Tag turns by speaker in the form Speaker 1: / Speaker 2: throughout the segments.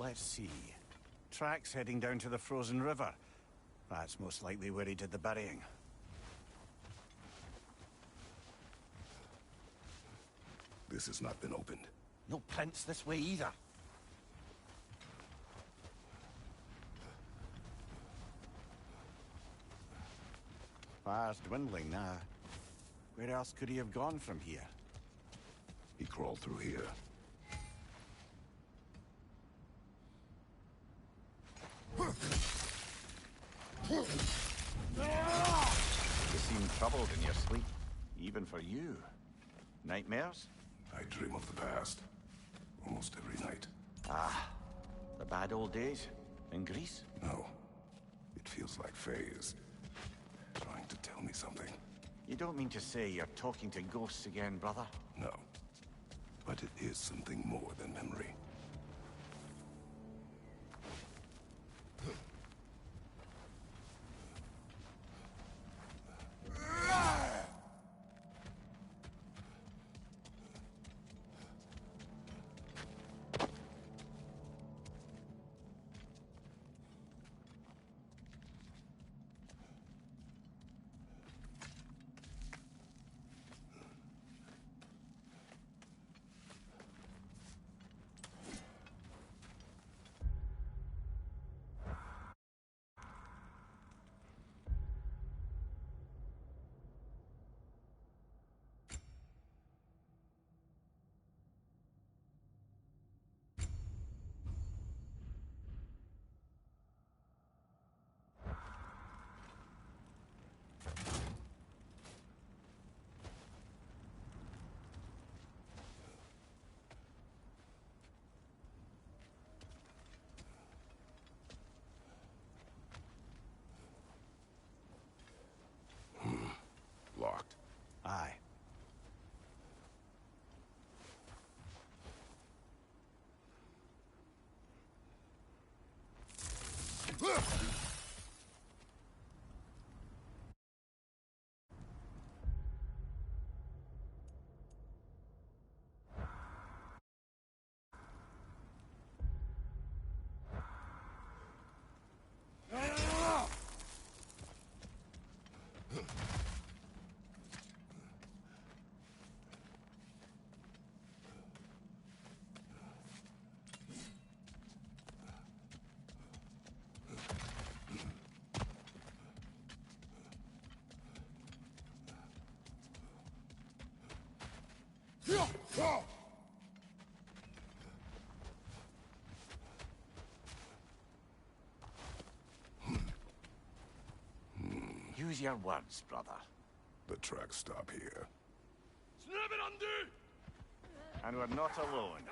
Speaker 1: Let's see. Tracks heading down to the frozen river. That's most likely where he did the burying.
Speaker 2: This has not been opened.
Speaker 1: No prints this way either. Fire's dwindling now. Where else could he have gone from here?
Speaker 2: He crawled through here.
Speaker 1: You seem troubled in your sleep. Even for you. Nightmares?
Speaker 2: I dream of the past. Almost every night.
Speaker 1: Ah, the bad old days? In Greece?
Speaker 2: No. It feels like Faye's trying to tell me something.
Speaker 1: You don't mean to say you're talking to ghosts again, brother?
Speaker 2: No. But it is something more than memory. Locked.
Speaker 1: Aye. Use your words, brother.
Speaker 2: The tracks stop here.
Speaker 1: And we're not alone.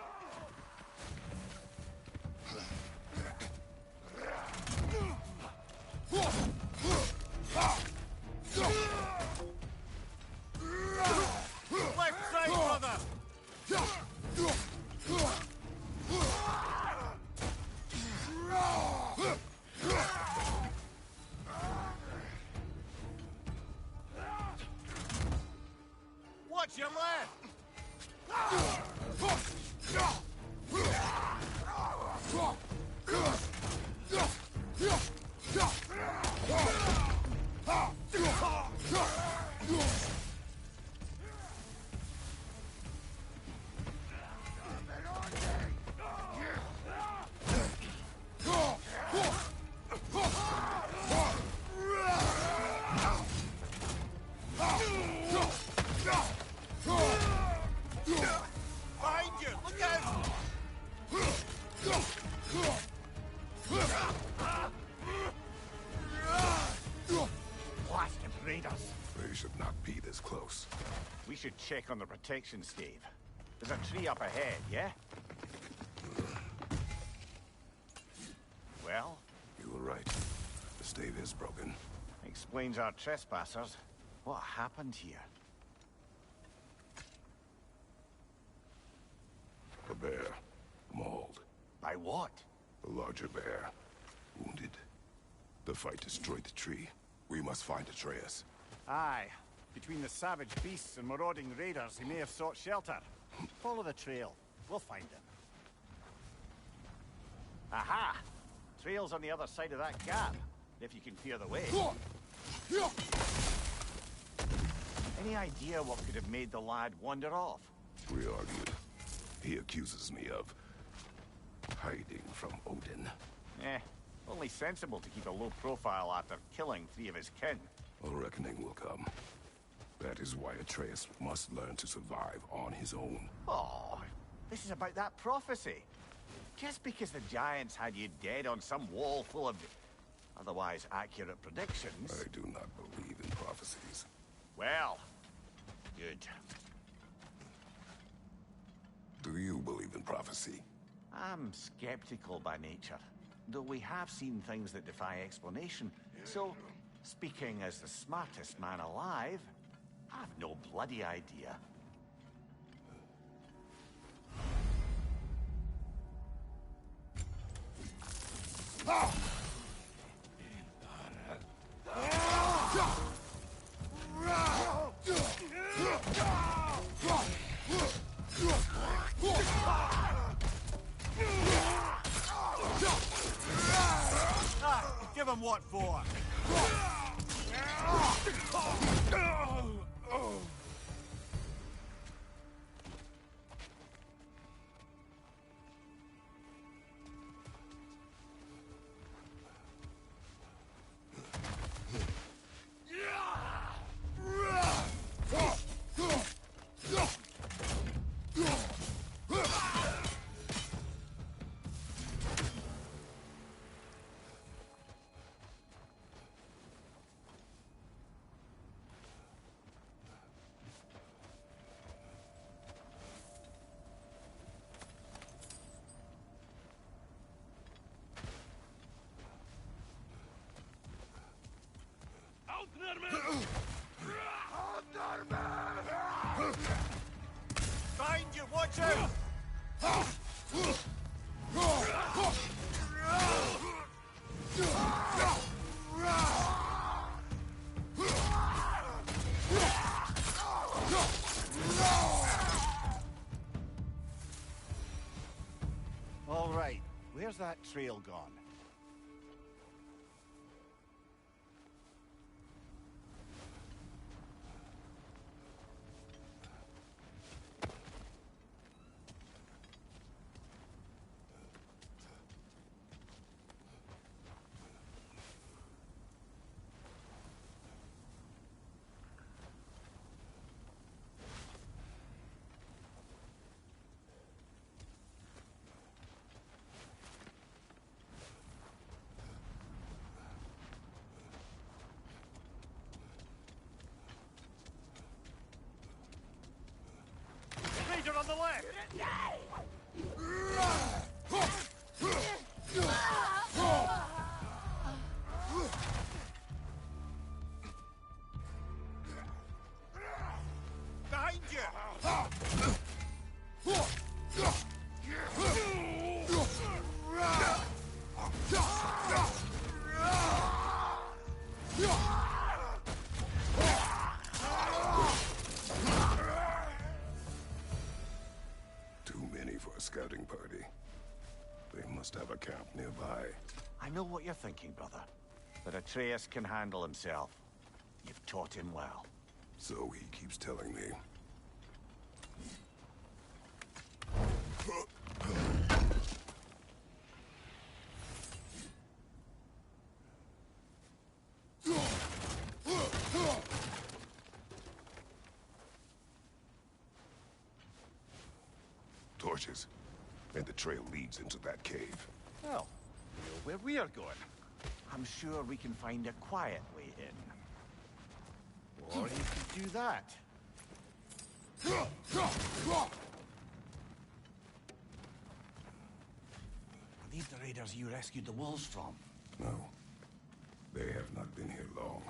Speaker 1: Left side, brother! Watch your left! Behind you! Look out! Blasted raiders!
Speaker 2: They should not be this close.
Speaker 1: We should check on the protection stave. There's a tree up ahead, yeah? Well?
Speaker 2: You were right. The stave is broken.
Speaker 1: Explains our trespassers. What happened here?
Speaker 2: A bear. Mauled.
Speaker 1: By what?
Speaker 2: A larger bear. Wounded. The fight destroyed the tree. We must find Atreus.
Speaker 1: Aye. Between the savage beasts and marauding raiders, he may have sought shelter. Follow the trail. We'll find him. Aha! Trail's on the other side of that gap, if you can clear the way. Any idea what could have made the lad wander off?
Speaker 2: We argued. He accuses me of hiding from Odin.
Speaker 1: Only sensible to keep a low profile after killing 3 of his kin.
Speaker 2: A reckoning will come. That is why Atreus must learn to survive on his own.
Speaker 1: Oh, this is about that prophecy. Just because the giants had you dead on some wall full of otherwise accurate predictions...
Speaker 2: I do not believe in prophecies.
Speaker 1: Well, good.
Speaker 2: Do you believe in prophecy?
Speaker 1: I'm skeptical by nature, though we have seen things that defy explanation. So, speaking as the smartest man alive, I've no bloody idea. Give him what for? Find you, watch out! All right, where's that trail gone? Raider on the left! Behind you!
Speaker 2: Too many for a scouting party. They must have a camp nearby.
Speaker 1: I know what you're thinking, brother. But Atreus can handle himself. You've taught him well.
Speaker 2: So he keeps telling me. Torches. And the trail leads into that cave.
Speaker 1: Well, we know where we are going. I'm sure we can find a quiet way in. Or you could do that. Are these the raiders you rescued the wolves from?
Speaker 2: No. They have not been here long.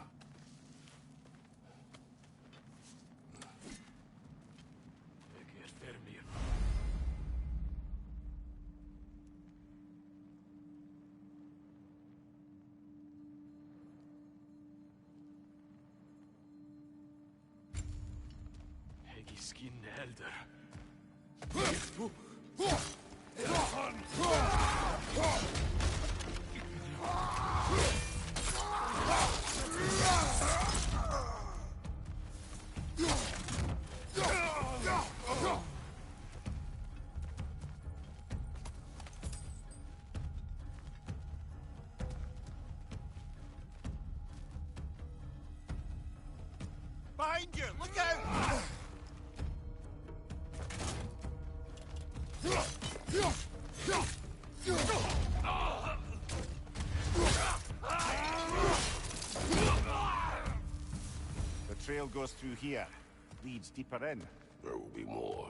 Speaker 3: Skin Elder.
Speaker 1: behind you! Look out! The trail goes through here. Leads deeper in.
Speaker 2: There will be more.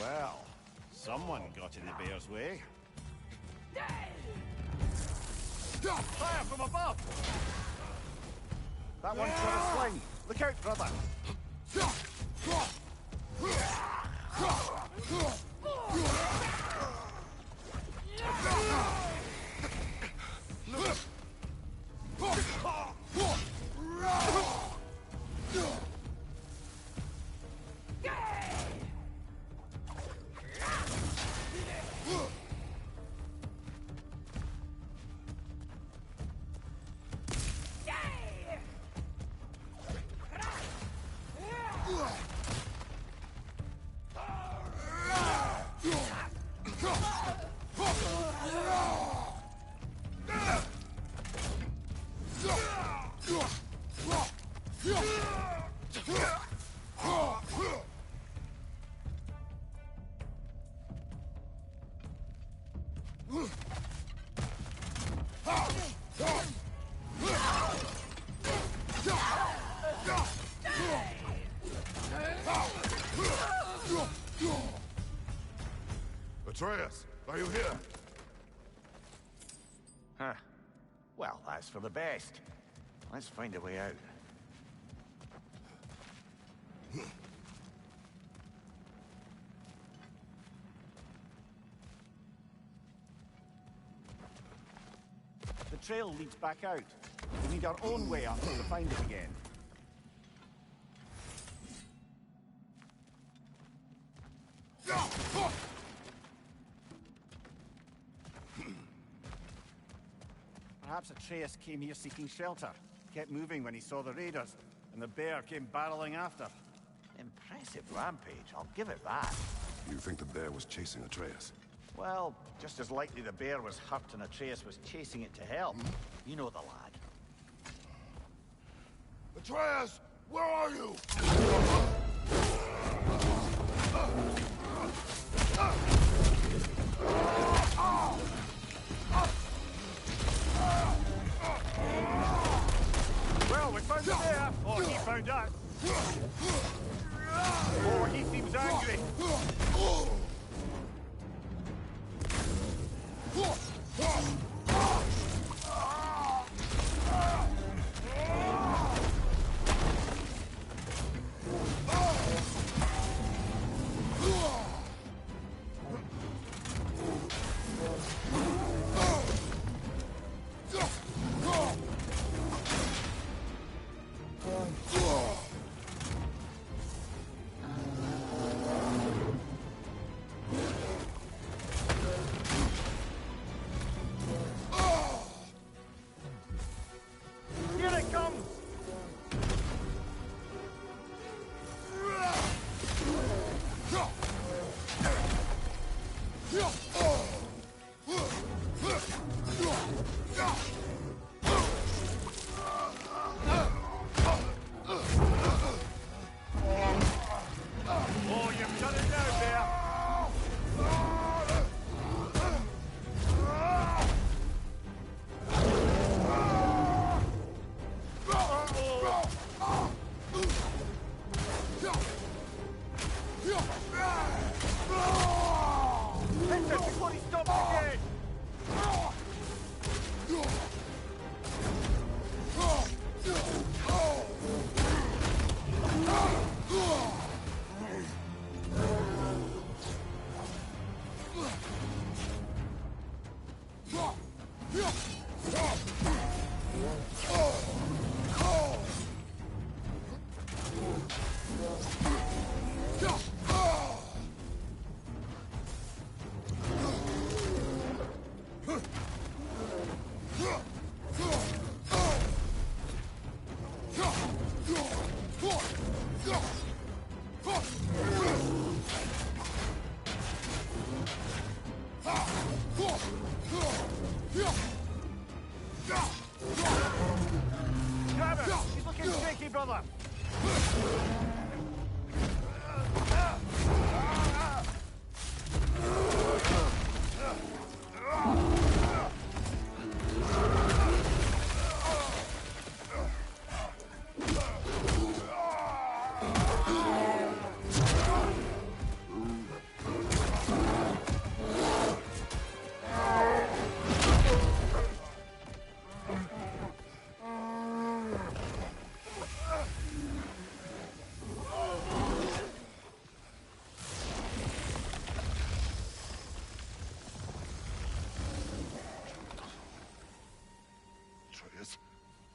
Speaker 1: Well, someone got in the bear's way. Fire from above! That one's got a sling. Look out, brother!
Speaker 2: Atreus, are you here?
Speaker 1: Huh. Well, that's for the best. Let's find a way out. The trail leads back out. We need our own way up to find it again. Perhaps Atreus came here seeking shelter. Kept moving when he saw the raiders, and the bear came barreling after. Impressive rampage, I'll give it that.
Speaker 2: You think the bear was chasing Atreus?
Speaker 1: Well, just as likely the bear was hurt and Atreus was chasing it to help. You know the lad.
Speaker 2: Atreus, where are you?
Speaker 1: Well, we found the bear. Or he found us. Or he seems angry. Trevor, he's looking shaky, brother.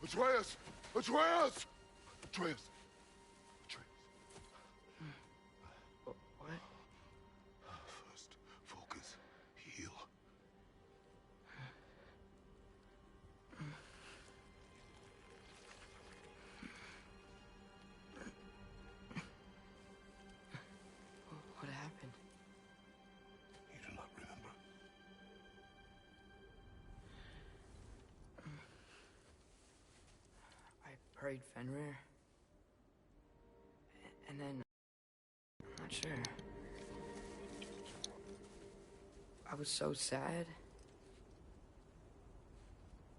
Speaker 2: Atreus! Atreus! Atreus! Atreus!
Speaker 3: What?
Speaker 2: First, focus. Heal.
Speaker 3: What happened?
Speaker 2: You do not remember.
Speaker 3: I prayed Fenrir. And then... I'm not sure. I was so sad.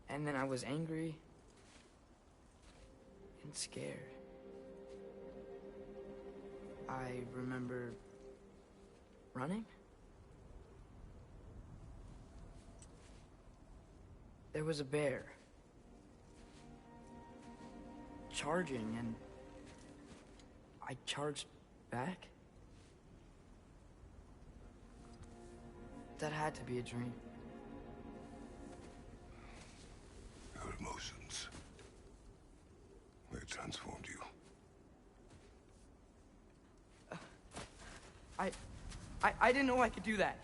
Speaker 3: And then I was angry. And scared. I remember... running? There was a bear. Charging, and I charged back? That had to be a dream.
Speaker 2: Your emotions. They transformed you.
Speaker 3: I didn't know I could do that.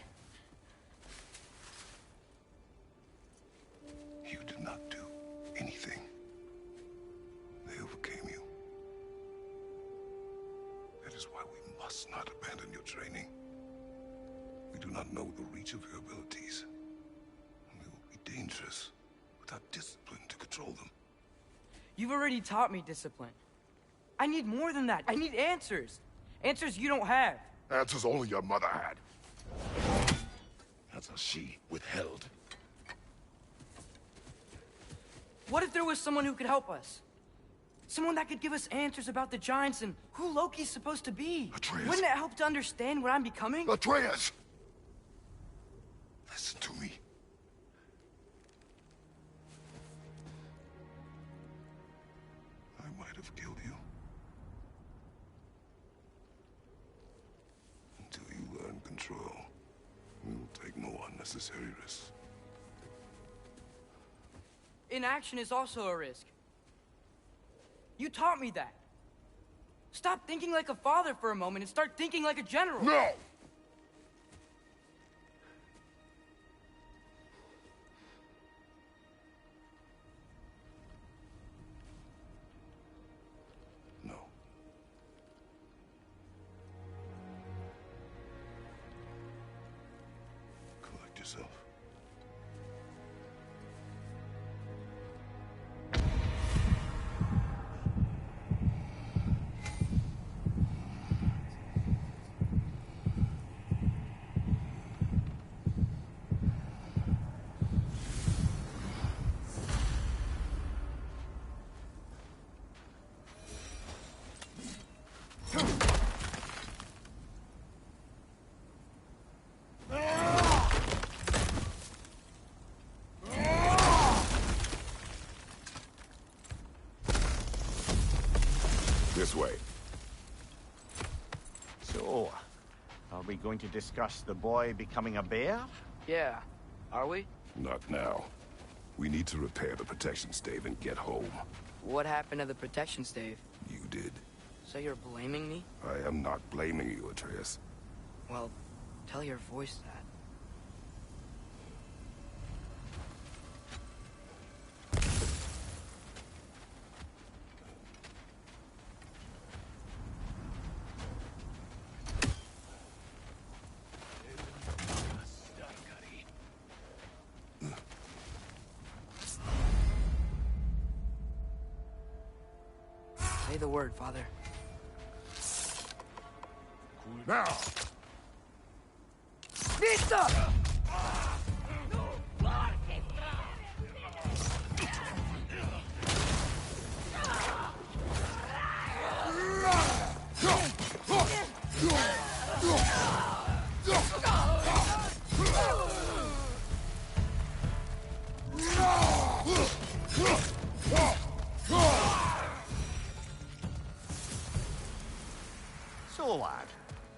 Speaker 2: You did not do anything. They overcame you. That is why we must not abandon your training. We do not know the reach of your abilities. And they will be dangerous without discipline to control them.
Speaker 3: You've already taught me discipline. I need more than that. I need answers. Answers you don't have.
Speaker 2: Answers only your mother had. Answers she withheld.
Speaker 3: What if there was someone who could help us? Someone that could give us answers about the Giants and who Loki's supposed to be.
Speaker 2: Atreus.
Speaker 3: Wouldn't it help to understand what I'm becoming?
Speaker 2: Atreus! Listen to me. I might have killed you. Until you learn control, we will take no unnecessary risks.
Speaker 3: Inaction is also a risk. You taught me that. Stop thinking like a father for a moment and start thinking like a general.
Speaker 2: No! No. Collect yourself. This way.
Speaker 1: So, are we going to discuss the boy becoming a bear?
Speaker 3: Yeah, are we?
Speaker 2: Not now. We need to repair the protection stave and get home.
Speaker 3: What happened to the protection stave?
Speaker 2: You did.
Speaker 3: So you're blaming me?
Speaker 2: I am not blaming you, Atreus.
Speaker 3: Well, tell your voice that. the word, Father.
Speaker 2: Now!
Speaker 3: Pizza!
Speaker 1: So, lad,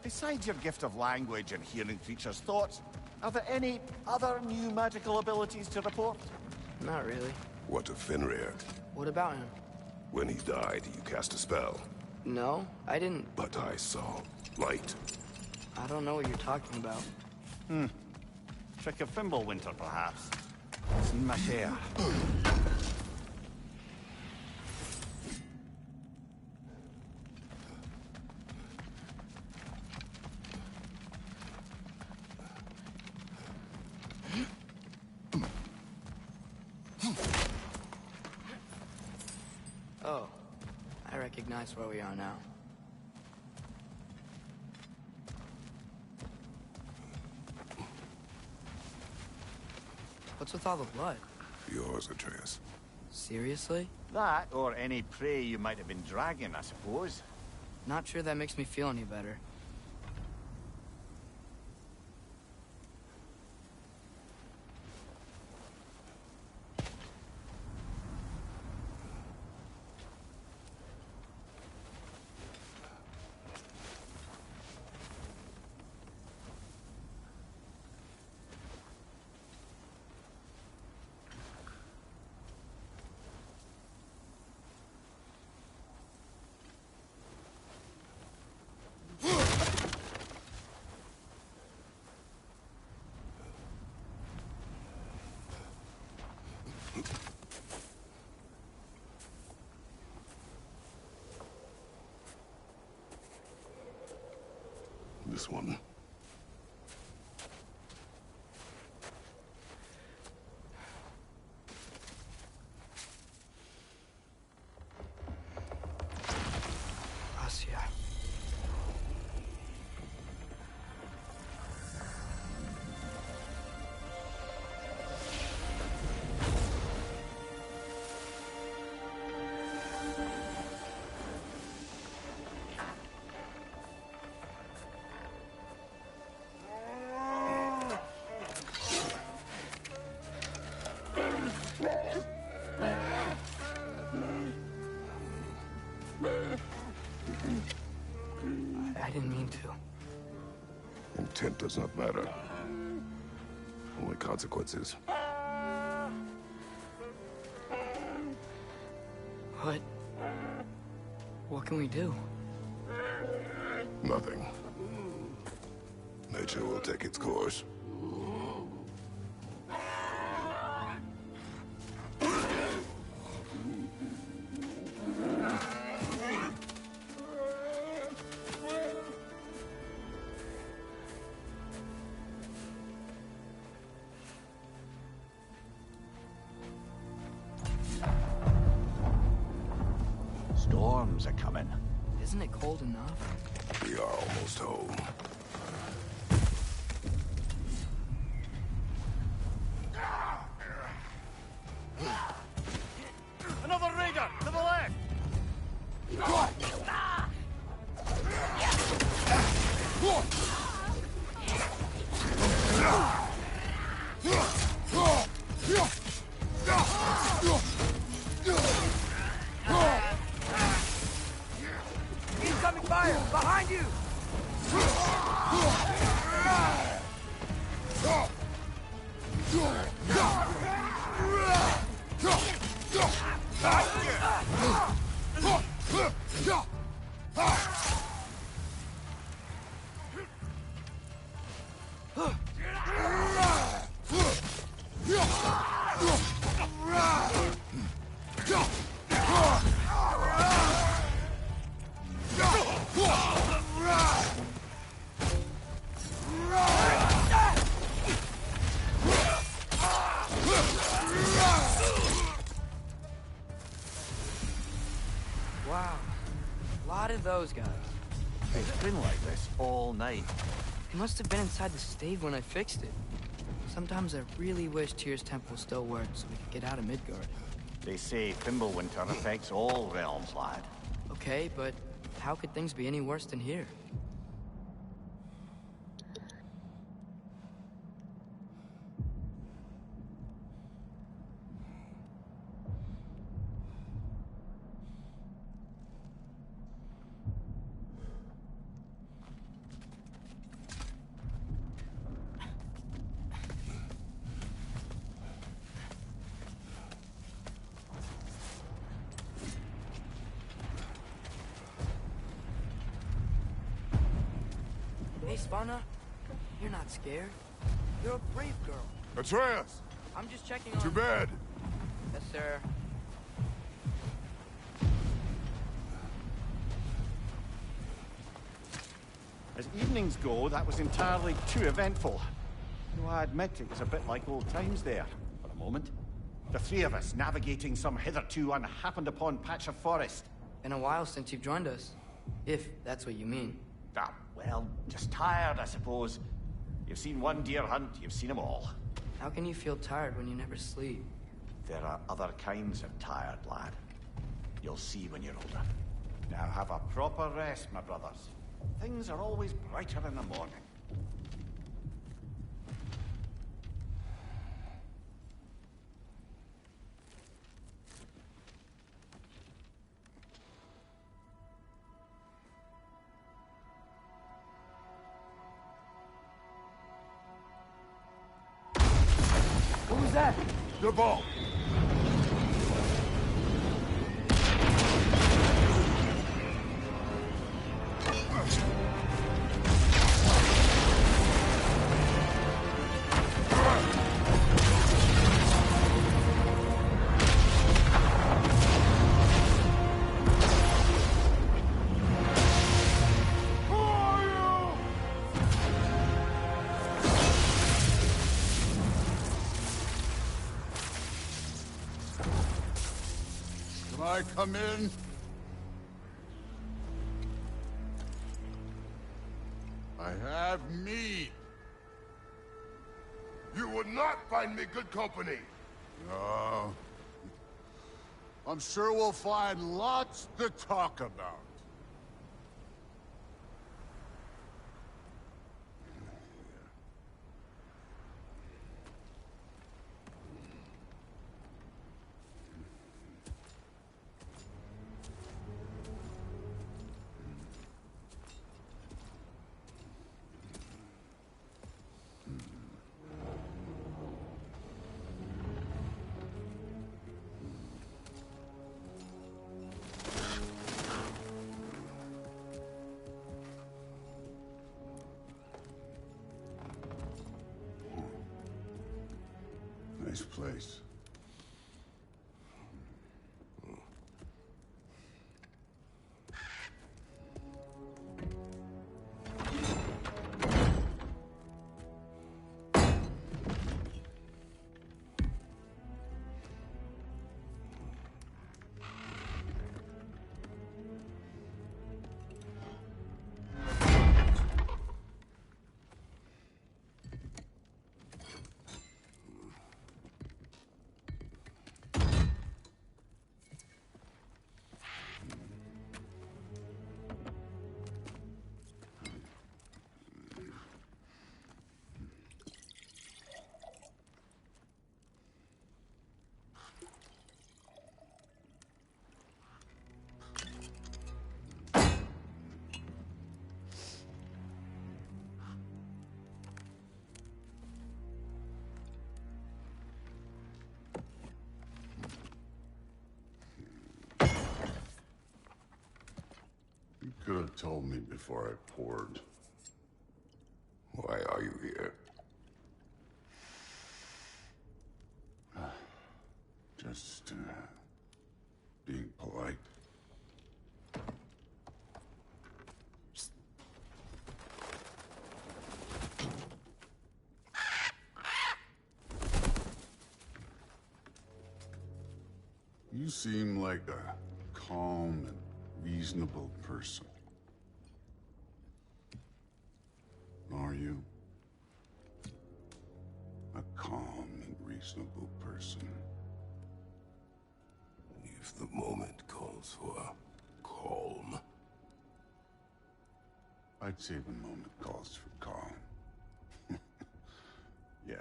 Speaker 1: besides your gift of language and hearing creatures' thoughts, are there any other new magical abilities to report?
Speaker 3: Not really.
Speaker 2: What of Fenrir?
Speaker 3: What about him?
Speaker 2: When he died, you cast a spell.
Speaker 3: No, I didn't.
Speaker 2: But I saw light.
Speaker 3: I don't know what you're talking about.
Speaker 1: Trick of Fimbulwinter, perhaps? Seen my share.
Speaker 3: Oh, I recognize where we are now. What's with all the blood?
Speaker 2: Yours, Atreus.
Speaker 3: Seriously?
Speaker 1: That, or any prey you might have been dragging, I suppose.
Speaker 3: Not sure that makes me feel any better.
Speaker 2: This one.
Speaker 3: Asya. I didn't mean to.
Speaker 2: Intent does not matter. Only consequences.
Speaker 3: What can we do?
Speaker 2: Nothing. Nature will take its course.
Speaker 1: Storms are coming.
Speaker 3: Isn't it cold enough?
Speaker 2: We are almost home.
Speaker 1: Another raider! To the left!
Speaker 3: Incoming fire! Behind you! those guys?
Speaker 1: It's been like this all night.
Speaker 3: It must have been inside the stave when I fixed it. Sometimes I really wish Tyr's temple still worked so we could get out of Midgard.
Speaker 1: They say Fimbulwinter affects all realms, lad.
Speaker 3: Okay, but how could things be any worse than here? Hey, Svanna, you're not scared. You're a brave girl.
Speaker 4: Atreus!
Speaker 3: I'm just checking on...
Speaker 4: To bed!
Speaker 3: Yes, sir.
Speaker 1: As evenings go, that was entirely too eventful. Though I admit it was a bit like old times there, for a moment. The three of us navigating some hitherto unhappened-upon patch of forest.
Speaker 3: Been a while since you've joined us. If that's what you mean.
Speaker 1: Ah, well, just tired, I suppose. You've seen one deer hunt, you've seen them all.
Speaker 3: How can you feel tired when you never sleep?
Speaker 1: There are other kinds of tired, lad. You'll see when you're older. Now have a proper rest, my brothers. Things are always brighter in the morning.
Speaker 3: What was that?
Speaker 4: The ball! I come in? I have meat.
Speaker 2: You would not find me good company.
Speaker 4: No. I'm sure we'll find lots to talk about. Nice place. You could have told me before I poured.
Speaker 2: Why are you here?
Speaker 4: Just, being polite. You seem like a calm and reasonable person.
Speaker 2: reasonable person. If the moment calls for calm.
Speaker 4: I'd say the moment calls for calm. Yeah.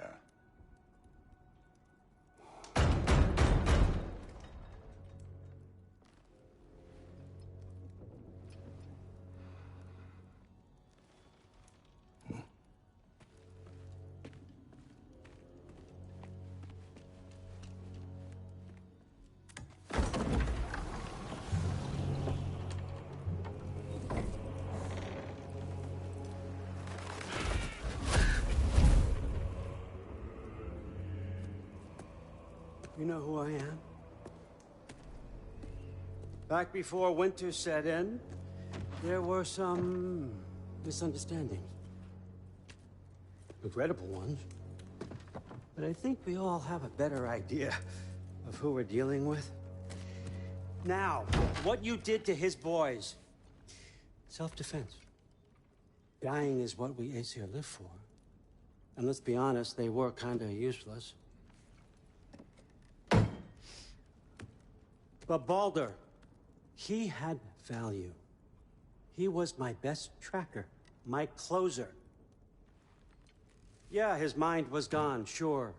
Speaker 5: You know who I am? Back before winter set in, there were some misunderstandings. Regrettable ones. But I think we all have a better idea of who we're dealing with. Now, what you did to his boys. Self-defense. Dying is what we Aesir live for. And let's be honest, they were kinda useless. But Baldur, he had value. He was my best tracker, my closer. Yeah, his mind was gone, sure.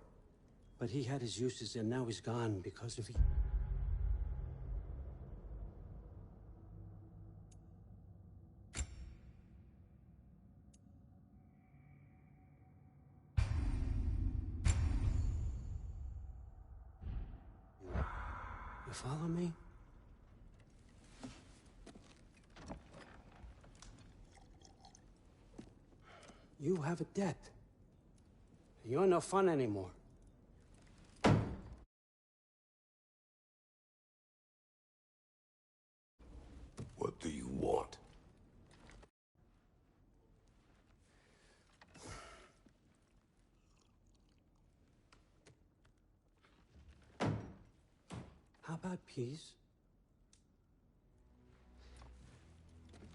Speaker 5: But he had his uses, and now he's gone because of... You follow me? You have a debt. You're no fun anymore.
Speaker 2: What do you want?
Speaker 5: How about peace?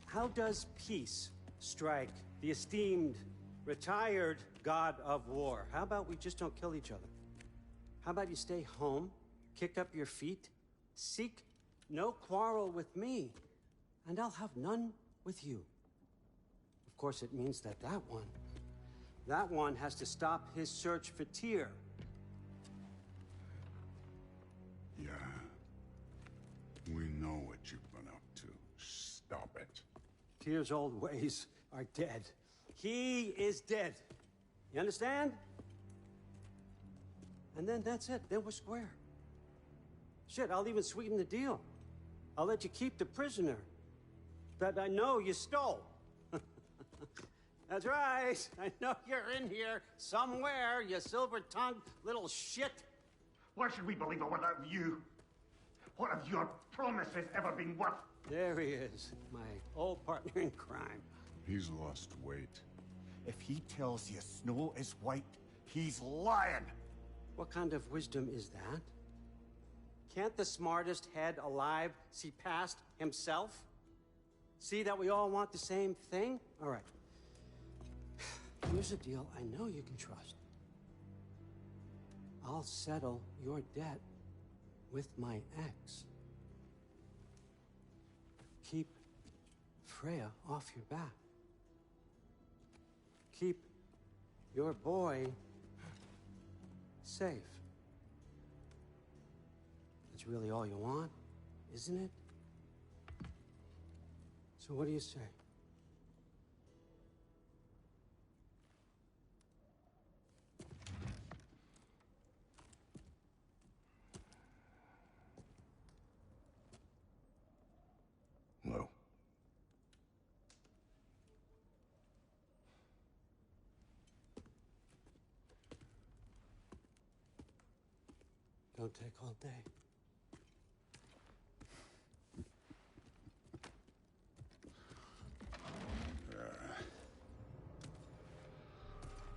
Speaker 5: How does peace strike the esteemed, retired god of war? How about we just don't kill each other? How about you stay home, kick up your feet, seek no quarrel with me, and I'll have none with you. Of course, it means that that one has to stop his search for Tyr.
Speaker 4: Yeah. We know what you've been up to. Stop it.
Speaker 5: Tyr's old ways are dead. He is dead. You understand? And then that's it. Then we're square. Shit, I'll even sweeten the deal. I'll let you keep the prisoner that I know you stole. That's right. I know you're in here somewhere, you silver-tongued little shit.
Speaker 1: Why should we believe a word out of you? What have your promises ever been worth?
Speaker 5: There he is, my old partner in crime.
Speaker 4: He's lost weight.
Speaker 1: If he tells you snow is white, he's lying.
Speaker 5: What kind of wisdom is that? Can't the smartest head alive see past himself? See that we all want the same thing? All right. Here's a deal I know you can trust. I'll settle your debt with my ex. Keep Freya off your back. Keep your boy safe. That's really all you want, isn't it? So what do you say?
Speaker 2: No.
Speaker 5: Don't take all day.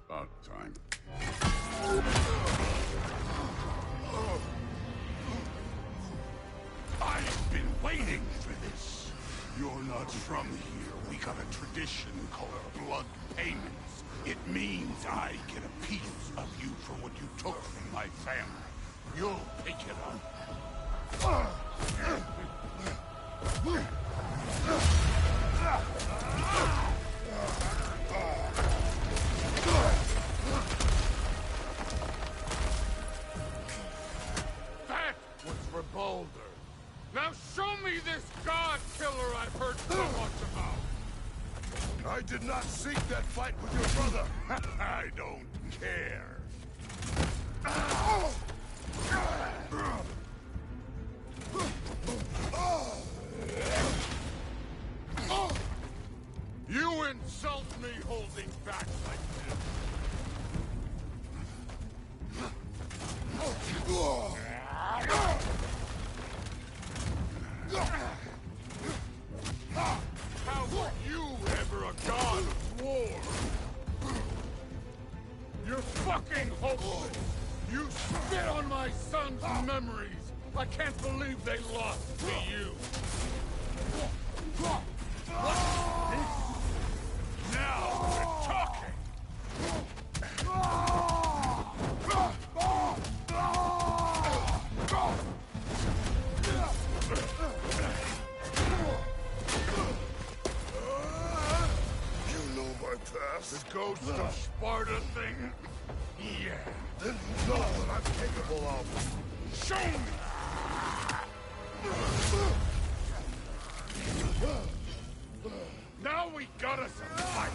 Speaker 4: About time.
Speaker 2: I've been waiting for this. You're not from here. We got a tradition called blood payments. It means I get a piece of you for what you took from my family.
Speaker 4: You'll pick it up. That was for Baldur. Now show me this god killer I've heard so much about.
Speaker 2: I did not seek that fight with your brother. I don't care.
Speaker 4: You insult me holding back like How were you ever a god of war? You're fucking hopeless! You spit on my son's memories! I can't believe they lost to you! What's this? Now we're talking!
Speaker 2: You know my past.
Speaker 4: The ghost of Sparta thing? Yeah.
Speaker 2: Then you know what I'm capable of.
Speaker 4: Show me! Now we got us a fight!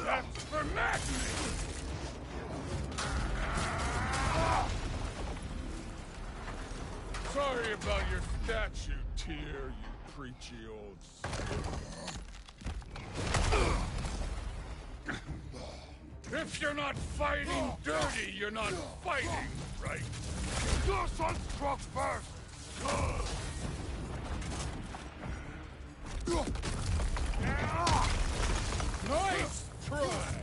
Speaker 4: That's for madness! Sorry about your statue, Tyr, you preachy old skip. If you're not fighting dirty, you're not fighting, right?
Speaker 2: Your son struck first.
Speaker 4: Nice try!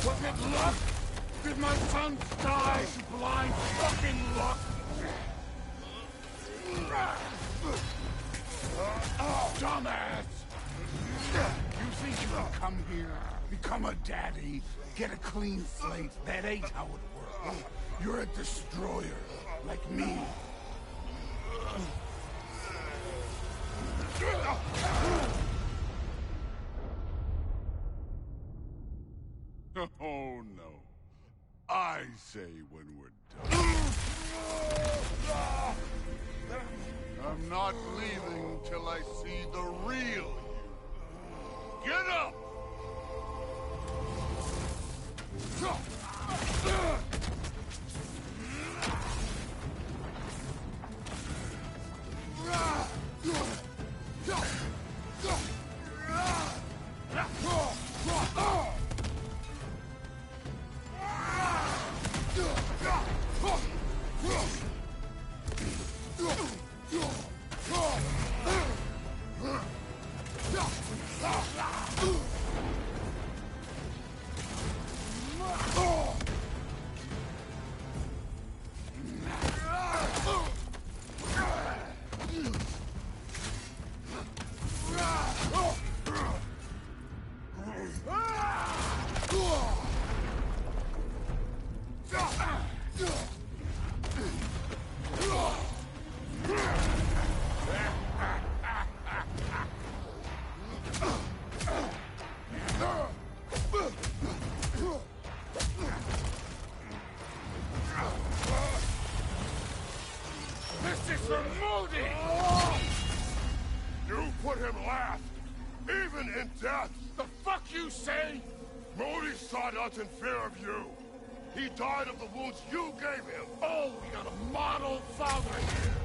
Speaker 4: Was it luck? Did my son die to blind fucking luck? Dumbass! You think you can come here, become a daddy, get a clean slate? That ain't how it works. You're a destroyer, like me. Oh no. I say when we're done. I'm not leaving till I see the real you. Get up! This is for Modi!
Speaker 2: You put him last, even in death.
Speaker 4: The fuck you say?
Speaker 2: Modi sought us in fear of you. He died of the wounds you gave him.
Speaker 4: Oh, we got a model father here.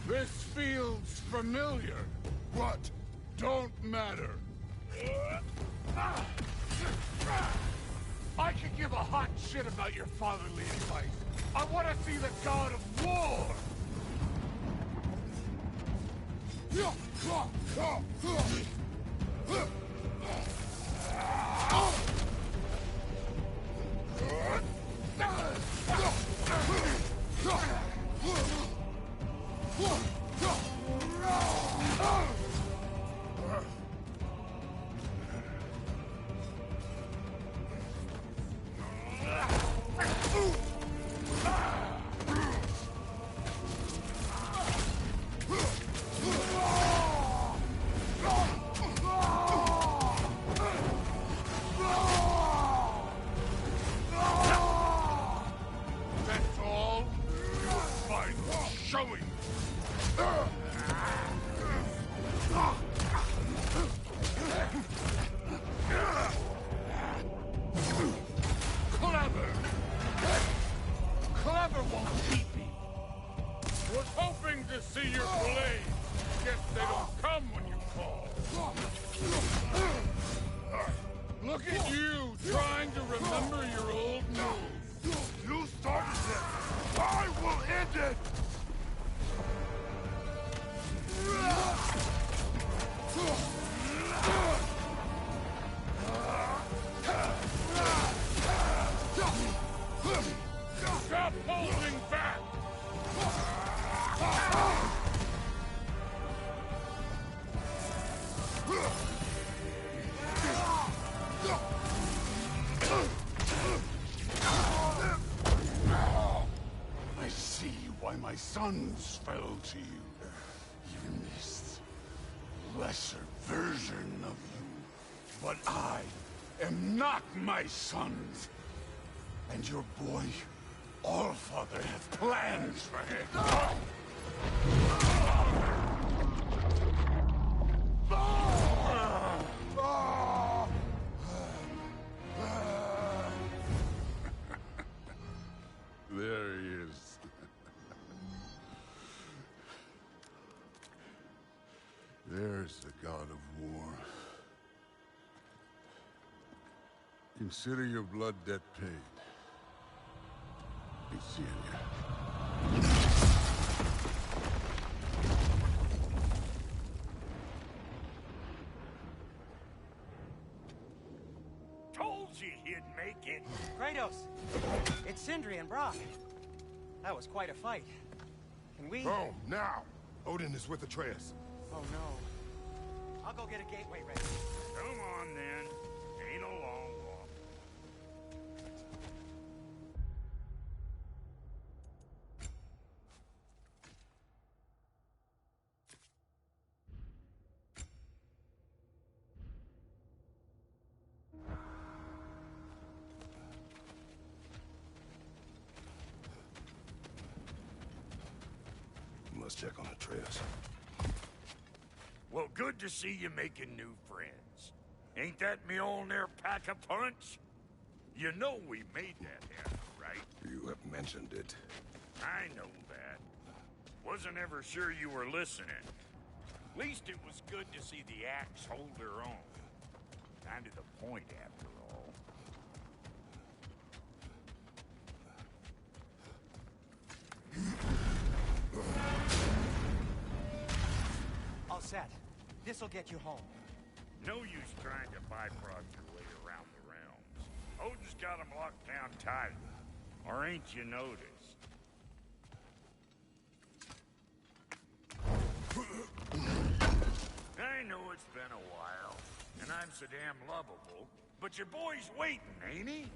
Speaker 4: This feels familiar.
Speaker 2: What?
Speaker 4: Don't matter. I could give a hot shit about your fatherly advice. I want to see the god of war. That's all? You're fine. Showing. Clever. Clever won't beat me. Was hoping to see your blade. Guess they don't come when you call. Look at you, trying to remember your old moves.
Speaker 2: You started it. I will end it.
Speaker 4: Stop holding back!
Speaker 2: I see why my sons fell to you. Even this lesser version of you.
Speaker 4: But I am not my sons.
Speaker 2: And your boy, Allfather, has plans for him.
Speaker 4: There he is.
Speaker 2: There's the god of war. Consider your blood debt paid. Be seeing you.
Speaker 4: Told you he'd make it.
Speaker 6: Kratos! It's Sindri and Brock. That was quite a fight. Can we...
Speaker 2: Oh, now! Odin is with Atreus.
Speaker 6: Oh, no. I'll go get a gateway ready.
Speaker 4: Come on, then. Ain't a long walk.
Speaker 2: Must check on Atreus.
Speaker 7: Well, good to see you making new friends. Ain't that Mjolnir pack a punch? You know we made that hammer, right?
Speaker 2: You have mentioned it.
Speaker 7: I know that. Wasn't ever sure you were listening. Least it was good to see the axe hold her own. Kind of the point, after all.
Speaker 6: set. This'll get you home.
Speaker 7: No use trying to bifrost your way around the realms. Odin's got them locked down tight. Or ain't you noticed? I know it's been a while, and I'm so damn lovable, but your boy's waiting, ain't he?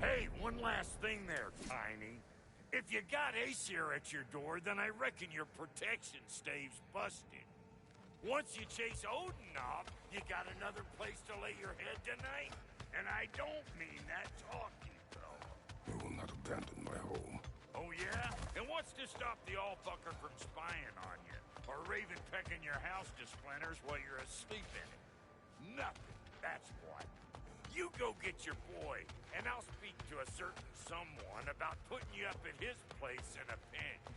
Speaker 7: Hey, one last thing there, Tiny. If you got Aesir at your door, then I reckon your protection stave's busted. Once you chase Odin off, you got another place to lay your head tonight? And I don't mean that talking, though.
Speaker 2: I will not abandon my home.
Speaker 7: Oh, yeah? And what's to stop the all-fucker from spying on you? Or Raven pecking your house to splinters while you're asleep in it? Nothing, that's what. You go get your boy, and I'll speak to a certain someone about putting you up at his place in a pinch.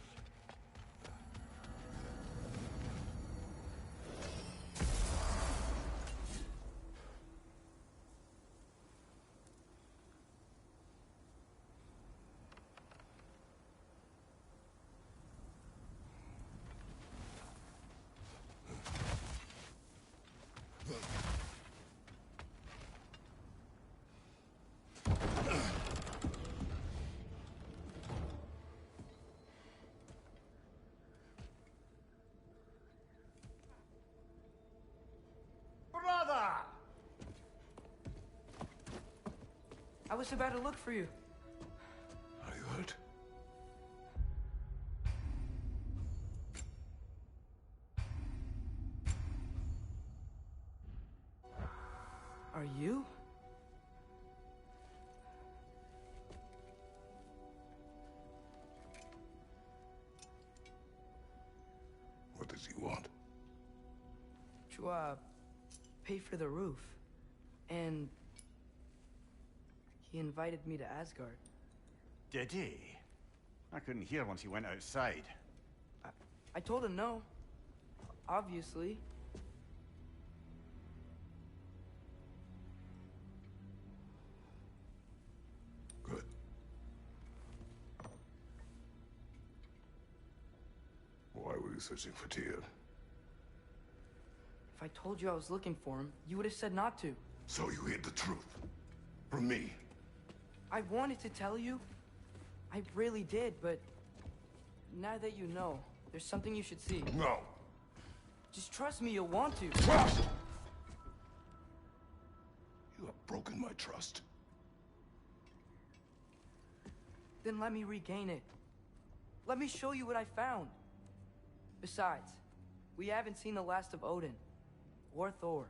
Speaker 1: Brother!
Speaker 3: I was about to look for you.
Speaker 2: Are you hurt?
Speaker 3: Are you?
Speaker 2: What does he want?
Speaker 3: To, pay for the roof. And he invited me to Asgard.
Speaker 1: Did he? I couldn't hear once he went outside.
Speaker 3: I told him no. Obviously.
Speaker 2: Good. Why were you searching for Tyr?
Speaker 3: If I told you I was looking for him, you would have said not to.
Speaker 2: So you hid the truth from me.
Speaker 3: I wanted to tell you. I really did, but now that you know, There's something you should see.
Speaker 2: No.
Speaker 3: Just trust me, you'll want to.
Speaker 2: Trust! You have broken my trust.
Speaker 3: Then let me regain it. Let me show you what I found. Besides, we haven't seen the last of Odin. Or Thor.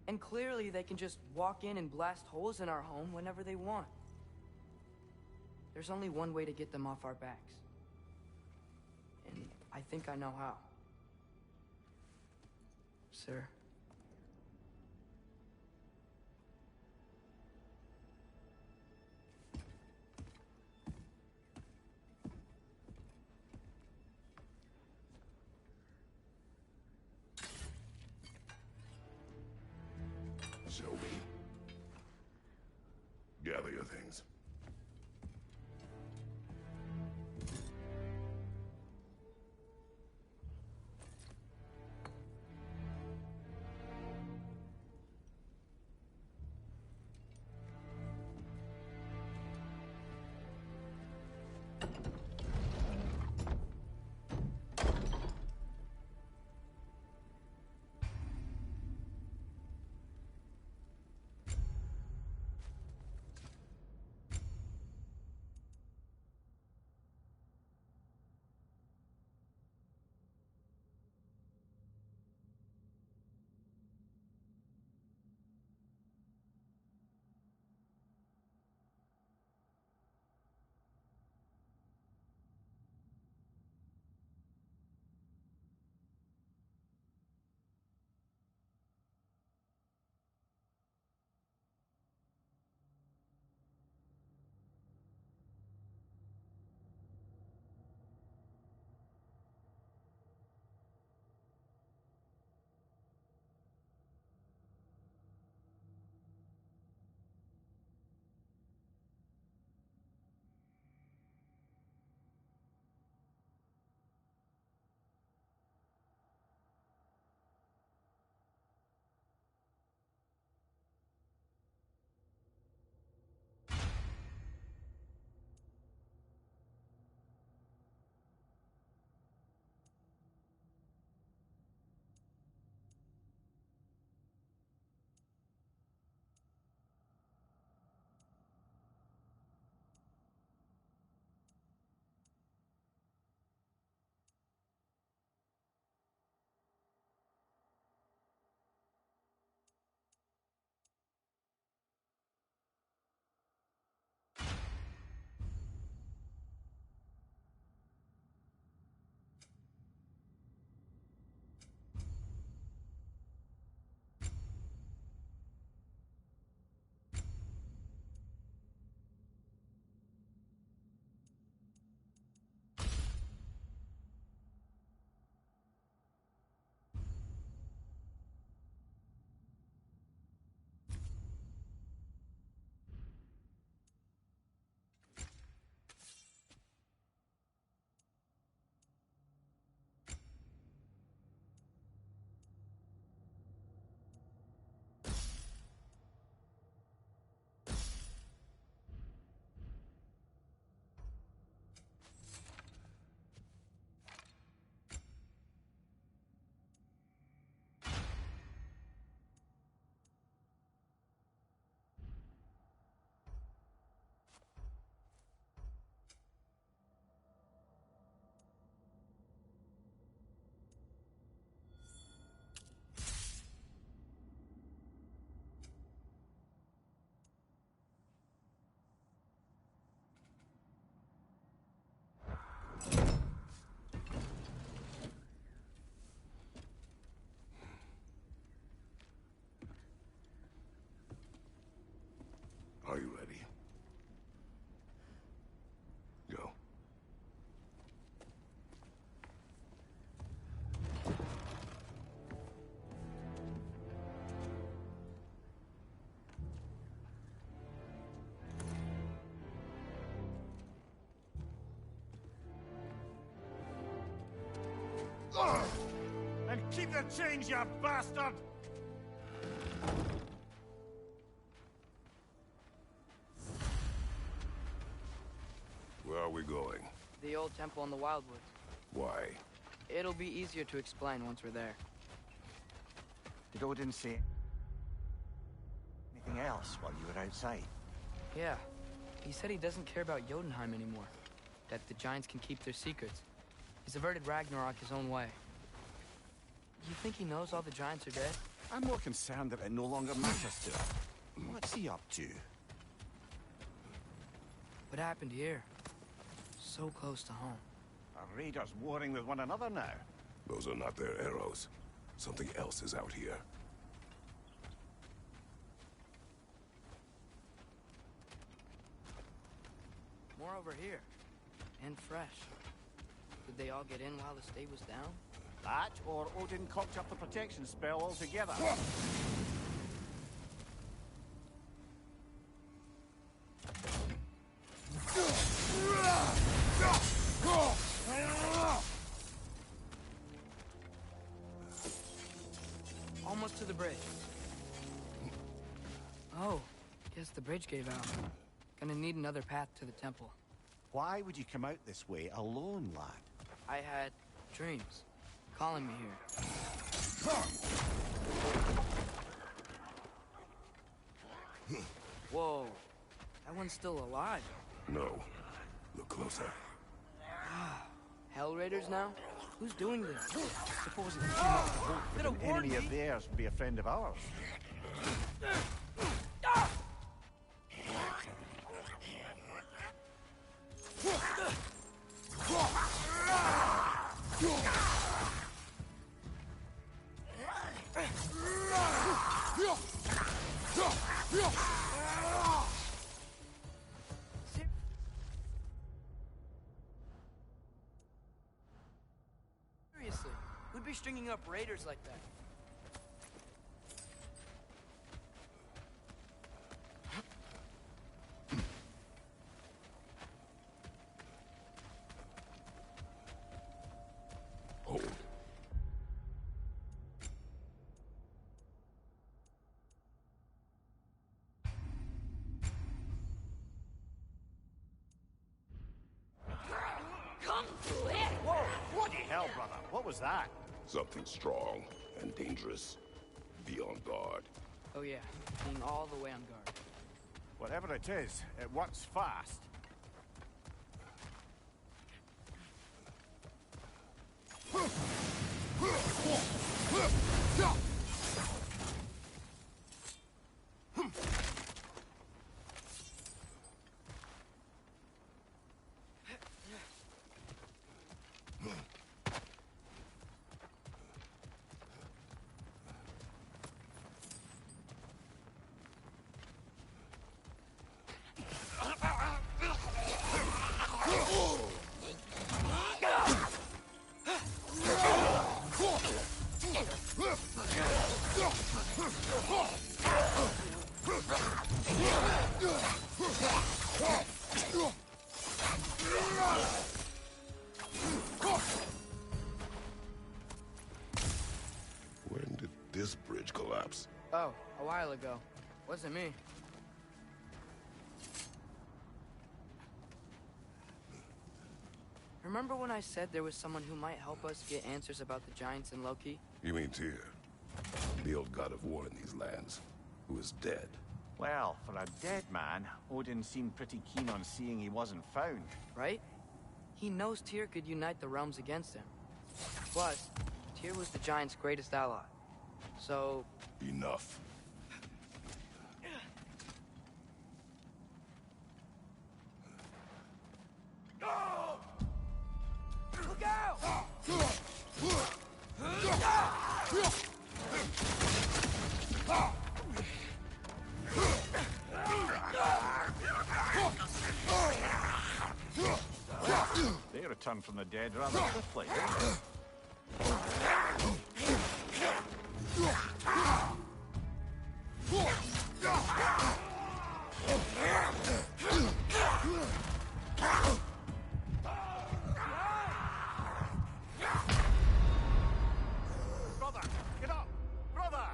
Speaker 3: And clearly they can just walk in and blast holes in our home whenever they want. There's only one way to get them off our backs. And I think I know how. Sir.
Speaker 2: Show me. Gather your things. Are you ready? Go.
Speaker 1: And keep the change, you bastard!
Speaker 2: Where are we going?
Speaker 3: The old temple in the Wildwoods.
Speaker 2: Why?
Speaker 3: It'll be easier to explain once we're there.
Speaker 1: Did Odin say anything else while you were outside?
Speaker 3: Yeah. He said he doesn't care about Jotunheim anymore. That the Giants can keep their secrets. He's averted Ragnarok his own way. You think he knows all the Giants are dead?
Speaker 1: I'm more concerned that it no longer matters to him. What's he up to?
Speaker 3: What happened here? So close to home.
Speaker 1: Are raiders warring with one another now?
Speaker 2: Those are not their arrows. Something else is out here.
Speaker 3: More over here. And fresh. Did they all get in while the state was down?
Speaker 1: That, or Odin cocked up the protection spell altogether.
Speaker 3: Almost to the bridge. Oh, guess the bridge gave out. Gonna need another path to the temple.
Speaker 1: Why would you come out this way alone, lad?
Speaker 3: I had dreams calling me here. Whoa, that one's still alive.
Speaker 2: No. Look closer.
Speaker 3: Hell Raiders now? Who's doing this?
Speaker 1: Suppose it's too much to hope that an enemy of theirs would be a friend of ours.
Speaker 3: Seriously, who'd be stringing up raiders like that?
Speaker 2: Hold.
Speaker 1: Whoa! Bloody hell, brother! What was that?
Speaker 2: Something strong and dangerous. Be on guard.
Speaker 3: Oh yeah, being all the way on guard.
Speaker 1: Whatever it is, it works fast.
Speaker 2: When did this bridge collapse?
Speaker 3: Oh, a while ago. Wasn't me. Remember when I said there was someone who might help us get answers about the Giants and Loki?
Speaker 2: You mean Tyr? The old god of war in these lands, who is dead.
Speaker 1: Well, for a dead man, Odin seemed pretty keen on seeing he wasn't found.
Speaker 3: Right? He knows Tyr could unite the realms against him. Plus, Tyr was the Giants' greatest ally. So...
Speaker 2: Enough.
Speaker 3: Look out!
Speaker 1: They returned from the dead rather swiftly. Brother, get up! Brother!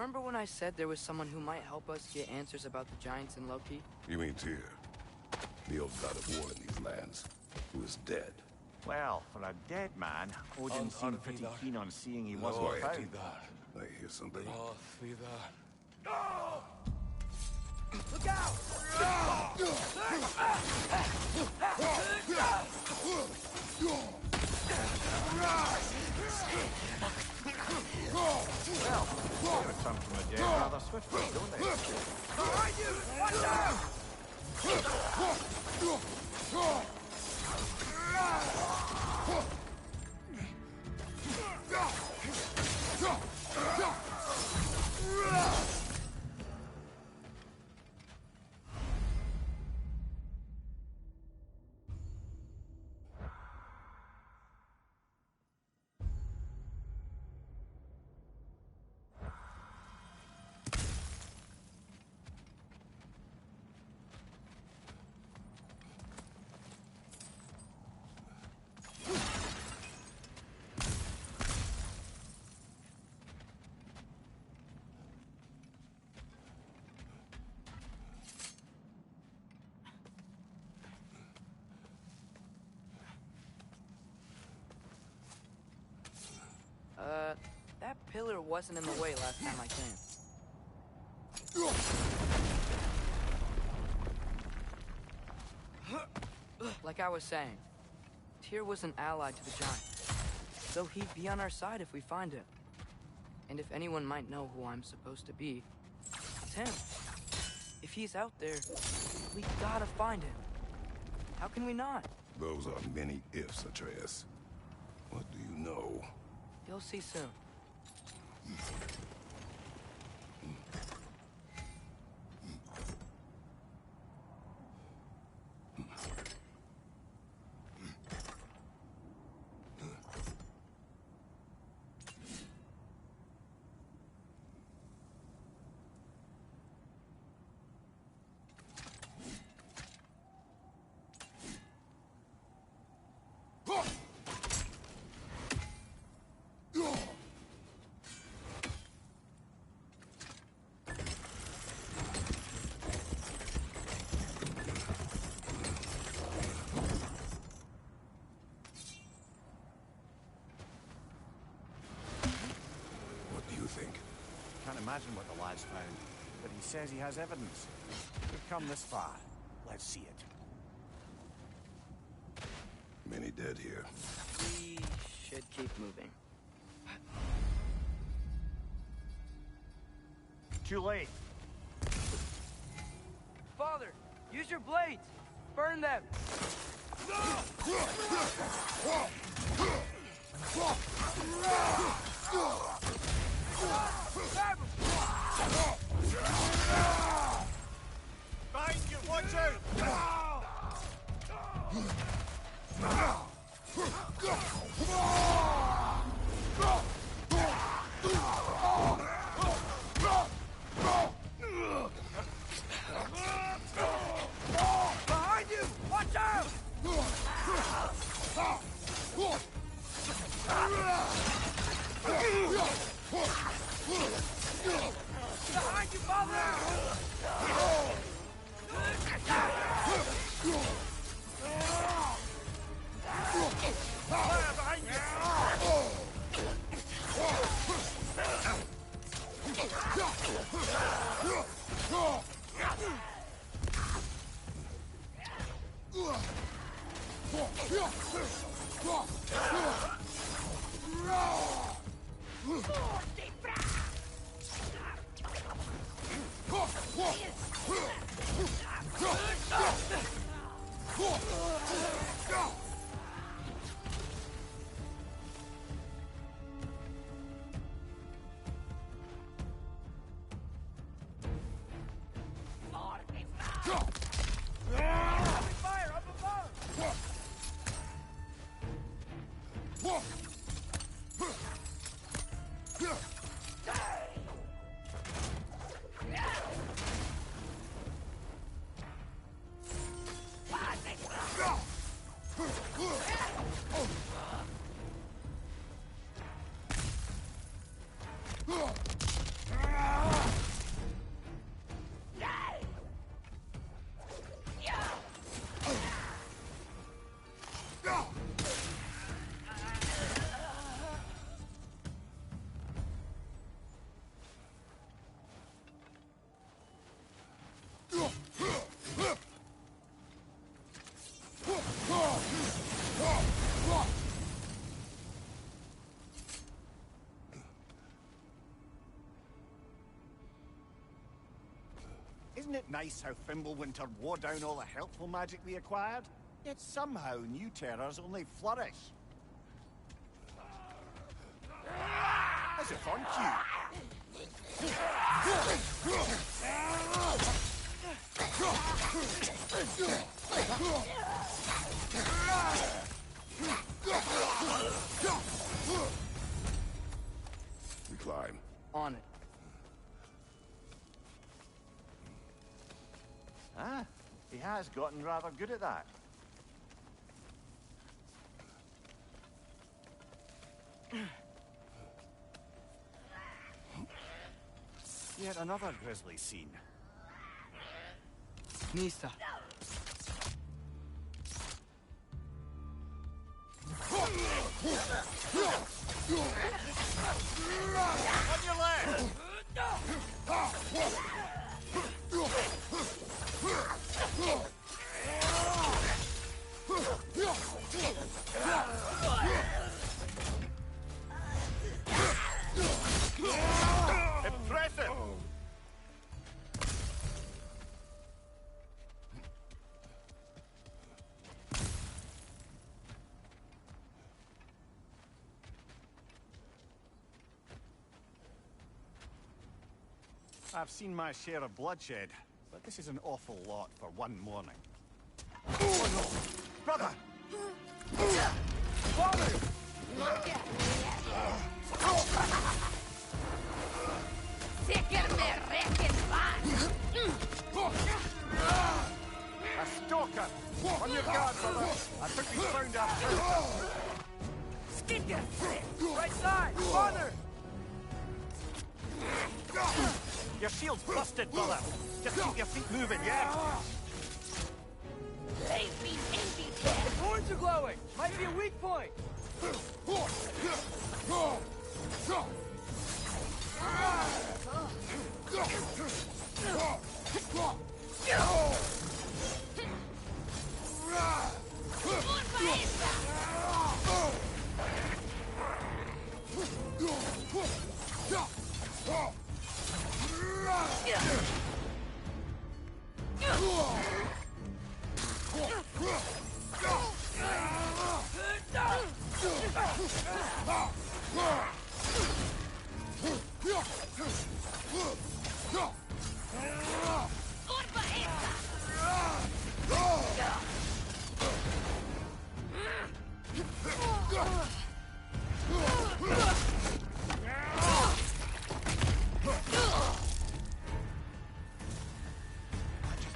Speaker 3: remember when I said there was someone who might help us get answers about the Giants and Loki?
Speaker 2: You mean Tyr, the old god of war in these lands, who is dead.
Speaker 1: Well, for a dead man, Odin seemed pretty keen on seeing he wasn't
Speaker 2: Quiet.
Speaker 1: found.
Speaker 2: I hear something.
Speaker 3: Look out!
Speaker 1: Well, they return from the dead rather swiftly, don't they?
Speaker 3: Behind you! Watch out! That pillar wasn't in the way last time I came. Like I was saying, Tyr was an ally to the Giants, so he'd be on our side if we find him. And if anyone might know who I'm supposed to be, it's him. If he's out there, we gotta find him. How can we not?
Speaker 2: Those are many ifs, Atreus. What do you know?
Speaker 3: You'll see soon.
Speaker 1: Can't imagine what the lad's found, but he says he has evidence. We've come this far. Let's see it.
Speaker 2: Many dead here.
Speaker 3: We should keep moving.
Speaker 1: Too late.
Speaker 3: Father, use your blades! Burn them!
Speaker 1: Behind you, watch out!
Speaker 3: Behind you! Watch out! Behind you, Father!
Speaker 1: Fire behind you!
Speaker 3: Fire up above!
Speaker 1: Wasn't it nice how Fimbulwinter wore down all the helpful magic we acquired? Yet somehow new terrors only flourish. As if on cue.
Speaker 2: We climb.
Speaker 3: On it.
Speaker 1: Ah, he has gotten rather good at that. Yet another grisly scene.
Speaker 3: Nista.
Speaker 1: On your left! Impressive! I've seen my share of bloodshed, but this is an awful lot for one morning. Oh no! Brother! Father! A stalker! On your guard, brother! I think we found our treasure!
Speaker 3: Right side! Father!
Speaker 1: Your shield's busted, brother! Just keep your feet moving, yeah?
Speaker 3: The horns are glowing! Might be a weak point!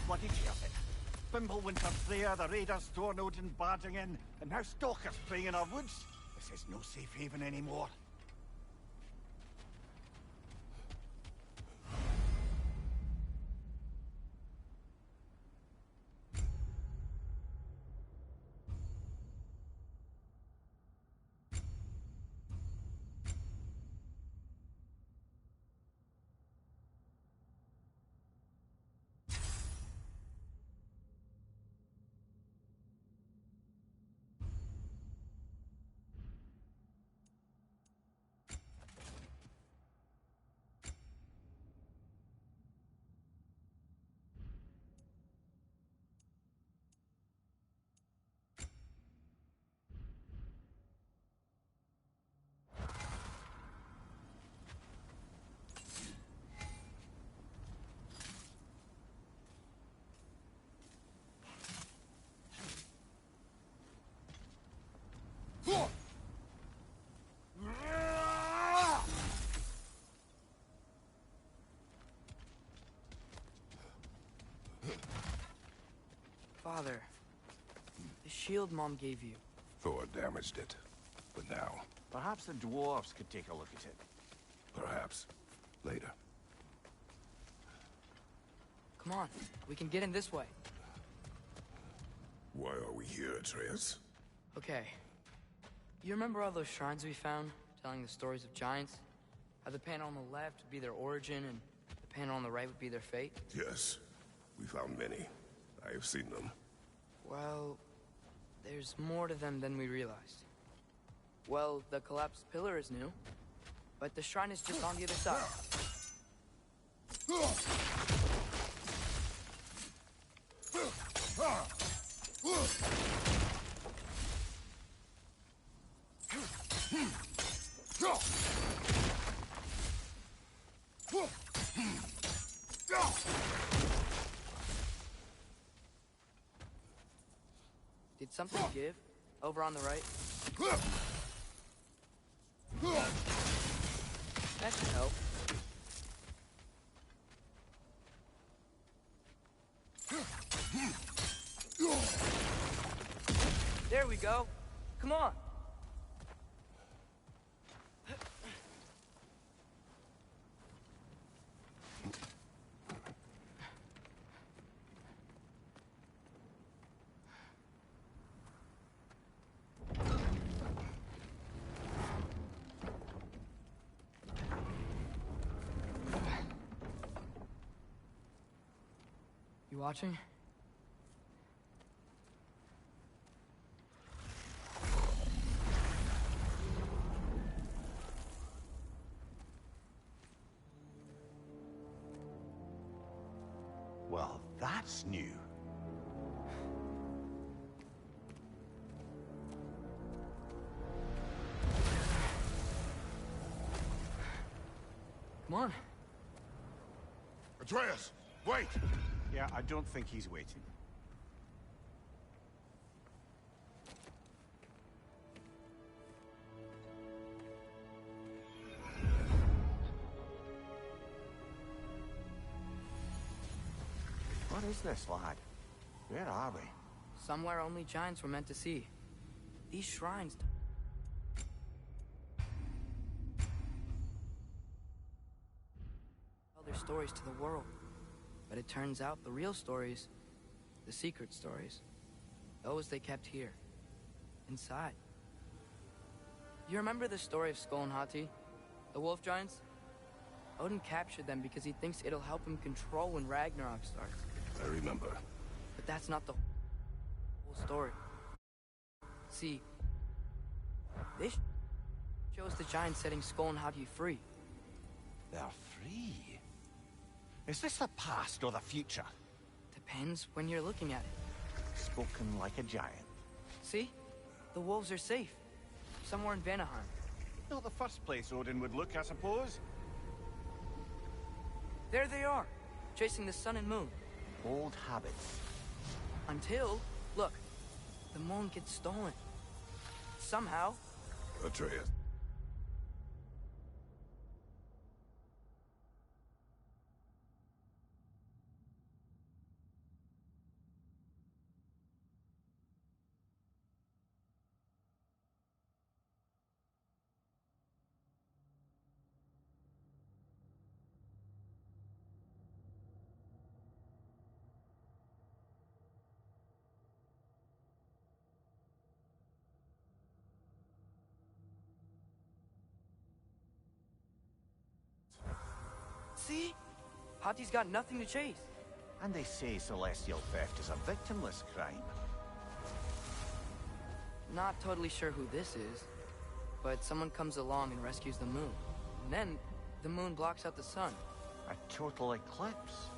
Speaker 1: Bloody perfect. Fimbulwinter's there, the raiders Stornode and barging in, and now stalkers preying in our woods. This is no safe haven anymore.
Speaker 3: Father, the shield Mom gave you.
Speaker 2: Thor damaged it. But now,
Speaker 1: Perhaps the dwarves could take a look at it.
Speaker 2: perhaps, later.
Speaker 3: Come on, we can get in this way.
Speaker 2: Why are we here, Atreus?
Speaker 3: Okay. You remember all those shrines we found, telling the stories of giants? How the panel on the left would be their origin, and the panel on the right would be their fate?
Speaker 2: Yes, we found many. I have seen them.
Speaker 3: Well, there's more to them than we realized. Well, the collapsed pillar is new, but the shrine is just on the other side. Did something give? Over on the right? That should help. There we go. Come on. You watching?
Speaker 1: Well, that's new.
Speaker 3: Come on.
Speaker 4: Atreus, wait!
Speaker 1: Yeah, I don't think he's waiting. What is this, lad? Where are we?
Speaker 3: Somewhere only giants were meant to see. These shrines... tell their stories to the world. But it turns out the real stories, the secret stories, those they kept here, inside. You remember the story of Skull and Hati, the wolf giants? Odin captured them because he thinks it'll help him control when Ragnarok starts.
Speaker 2: I remember.
Speaker 3: But that's not the whole story. See, this shows the giants setting Skull and Hati free.
Speaker 1: They're free. Is this the past or the future?
Speaker 3: Depends when you're looking at it.
Speaker 1: Spoken like a giant.
Speaker 3: See? The wolves are safe. Somewhere in Vanaheim.
Speaker 1: Not the first place Odin would look, I suppose.
Speaker 3: There they are, chasing the sun and moon.
Speaker 1: Old habits.
Speaker 3: Until, look, the moon gets stolen. Somehow.
Speaker 2: Atreus.
Speaker 3: See? Hati's got nothing to chase.
Speaker 1: And they say celestial theft is a victimless crime.
Speaker 3: Not totally sure who this is, but someone comes along and rescues the moon. And then, the moon blocks out the sun.
Speaker 1: A total eclipse.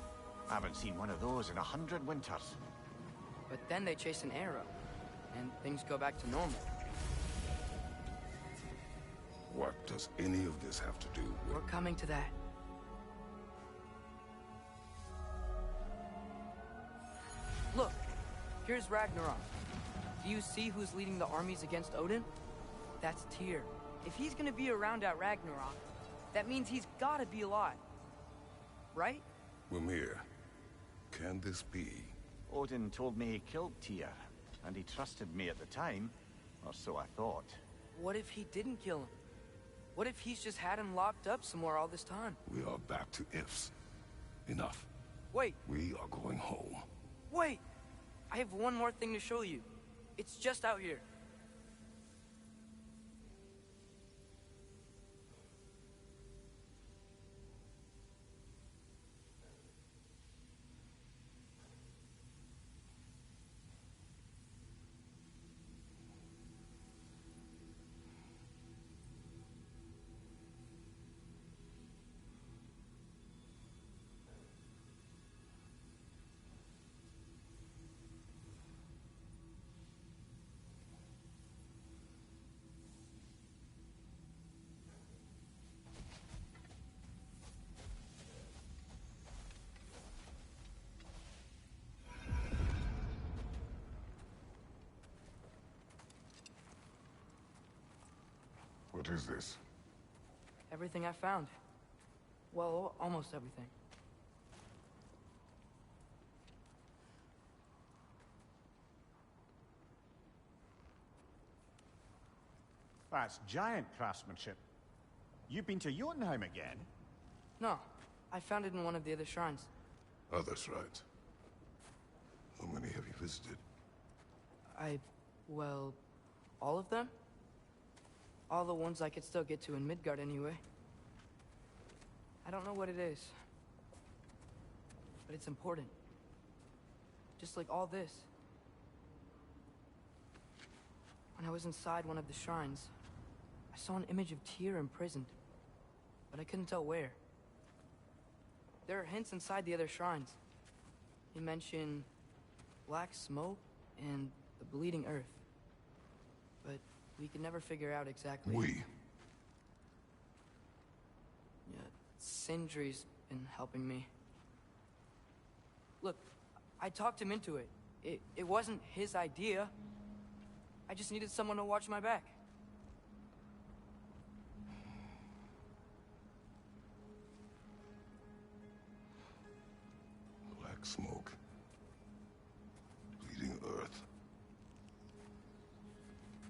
Speaker 1: I haven't seen one of those in 100 winters.
Speaker 3: But then they chase an arrow, and things go back to normal.
Speaker 2: What does any of this have to do with...
Speaker 3: We're coming to that. Look, here's Ragnarok. Do you see who's leading the armies against Odin? That's Tyr. If he's gonna be around at Ragnarok, that means he's gotta be alive. Right?
Speaker 2: Mimir, can this be?
Speaker 1: Odin told me he killed Tyr, and he trusted me at the time, or so I thought.
Speaker 3: What if he didn't kill him? What if he's just had him locked up somewhere all this time?
Speaker 2: We are back to ifs. Enough.
Speaker 3: Wait,
Speaker 2: We are going home.
Speaker 3: wait! I have one more thing to show you. It's just out here.
Speaker 4: What is this?
Speaker 3: Everything I found. Well, almost everything.
Speaker 1: That's giant craftsmanship. You've been to Jotunheim again?
Speaker 3: No, I found it in one of the other shrines.
Speaker 2: Other shrines. How many have you visited?
Speaker 3: Well, all of them? All the ones I could still get to in Midgard anyway. I don't know what it is. But it's important. Just like all this. When I was inside one of the shrines, I saw an image of Tyr imprisoned. But I couldn't tell where. There are hints inside the other shrines. He mentioned black smoke and the bleeding earth. But we could never figure out exactly...
Speaker 2: We?
Speaker 3: Yeah, Sindri's been helping me. Look, I talked him into it. It wasn't his idea. I just needed someone to watch my back.
Speaker 2: Black smoke. Bleeding earth.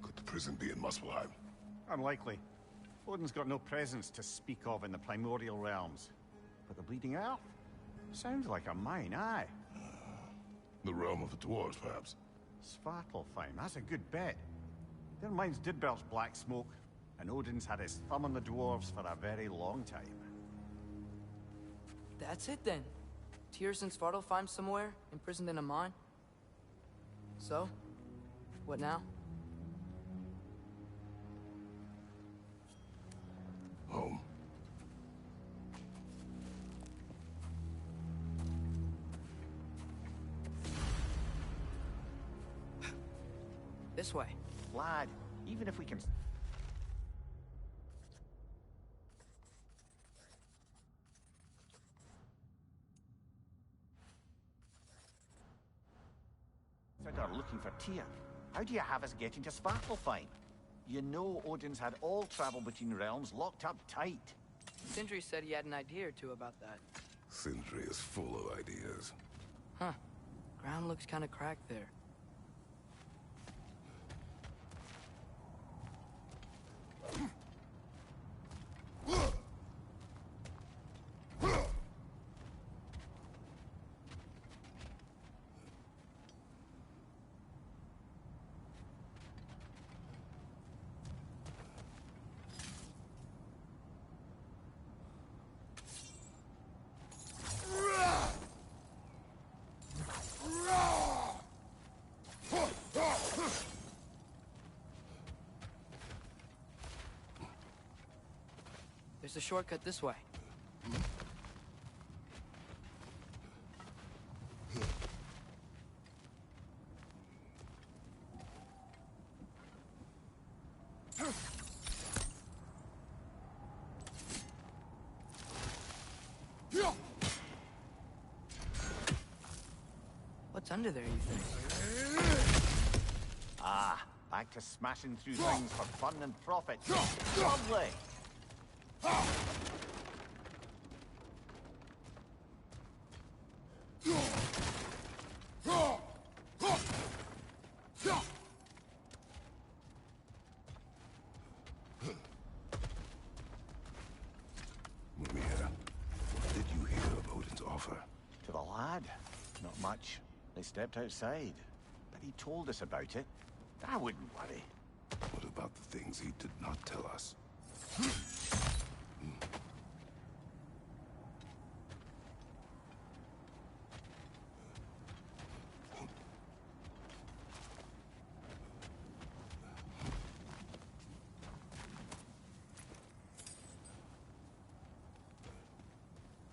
Speaker 2: Could the prison be in Muspelheim?
Speaker 1: Unlikely. Odin's got no presence to speak of in the primordial realms. But the Bleeding Earth? Sounds like a mine, aye.
Speaker 2: The realm of the dwarves, perhaps.
Speaker 1: Svartalfheim, that's a good bet. Their mines did belch black smoke, and Odin's had his thumb on the dwarves for a very long time.
Speaker 3: That's it then. Tyr's in Svartalfheim somewhere, imprisoned in a mine. So, what now?
Speaker 2: Home.
Speaker 3: This way.
Speaker 1: Lad, even if we can... are looking for Tyr. How do you have us getting to Svartalfheim? You know Odin's had all travel between realms locked up tight.
Speaker 3: Sindri said he had an idea or two about that.
Speaker 2: Sindri is full of ideas.
Speaker 3: Huh. Ground looks kind of cracked there. There's a shortcut this way. What's under there, you think?
Speaker 1: Ah, back to smashing through things for fun and profit. Lovely!
Speaker 2: Mimir, what did you hear of Odin's offer?
Speaker 1: To the lad? Not much. They stepped outside. But he told us about it. I wouldn't worry.
Speaker 2: What about the things he did not tell us?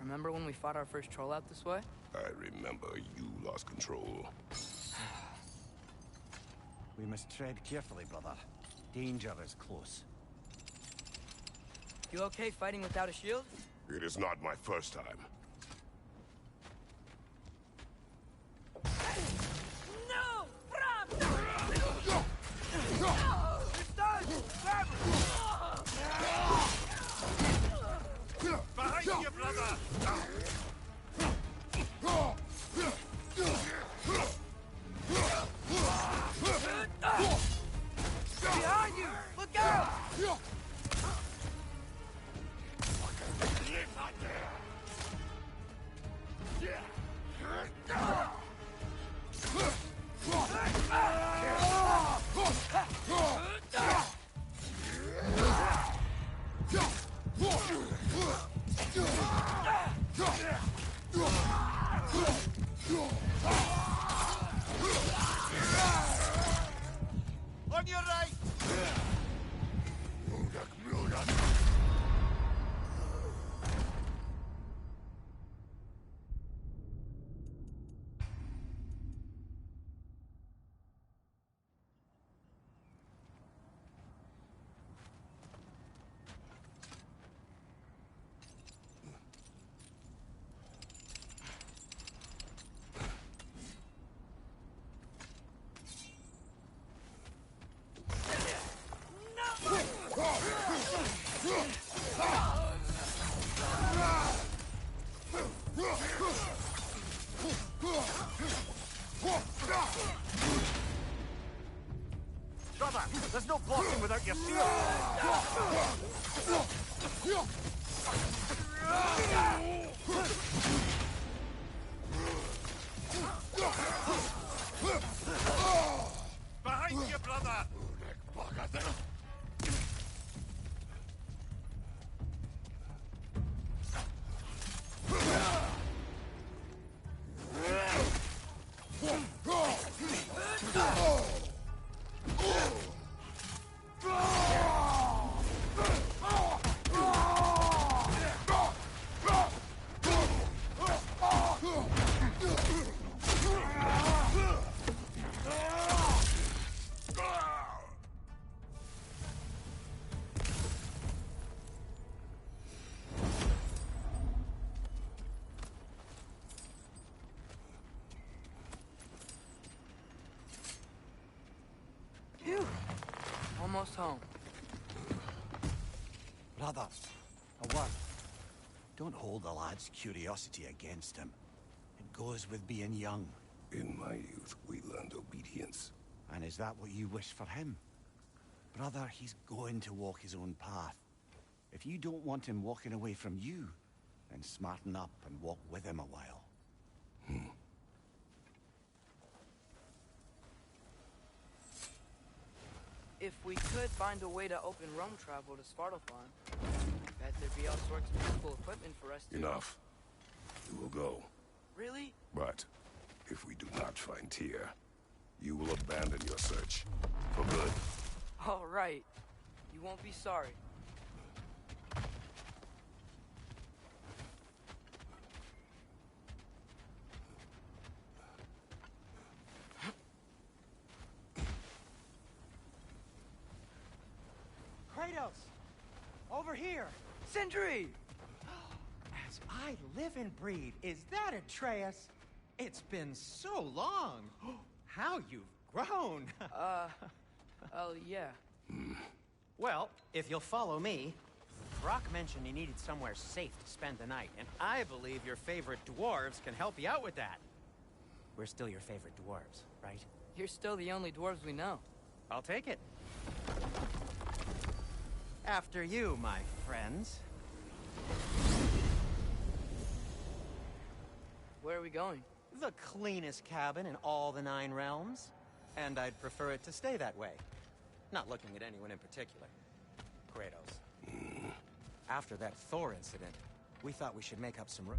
Speaker 3: Remember when we fought our first troll out this way?
Speaker 2: I remember you lost control.
Speaker 1: We must tread carefully, brother. Danger is close.
Speaker 3: You okay fighting without a shield?
Speaker 2: It is not my first time.
Speaker 3: No! Bram! It's done! Grab her!
Speaker 1: Brother, there's no blocking without your shield!
Speaker 7: Behind you, brother!
Speaker 3: Phew. Almost home.
Speaker 1: Brother, a word. Don't hold the lad's curiosity against him. It goes with being young.
Speaker 2: In my youth, we learned obedience.
Speaker 1: And is that what you wish for him? Brother, he's going to walk his own path. If you don't want him walking away from you, then smarten up and walk with him a while.
Speaker 3: If we could find a way to open roam travel to Svartalfheim, bet there'd be all sorts of useful equipment for us to...
Speaker 2: Enough. We will go.
Speaker 3: Really?
Speaker 2: But if we do not find Tyr, you will abandon your search. For good.
Speaker 3: All right. You won't be sorry.
Speaker 6: Kratos! Over here!
Speaker 3: Sindri!
Speaker 6: As I live and breathe, is that Atreus? It's been so long! How you've grown!
Speaker 3: Oh, yeah.
Speaker 6: Well, if you'll follow me, Brock mentioned he needed somewhere safe to spend the night, and I believe your favorite dwarves can help you out with that. We're still your favorite dwarves, right?
Speaker 3: You're still the only dwarves we know.
Speaker 6: I'll take it. After you, my friends.
Speaker 3: Where are we going?
Speaker 6: The cleanest cabin in all the 9 realms. And I'd prefer it to stay that way. Not looking at anyone in particular. Kratos. After that Thor incident, we thought we should make up some room.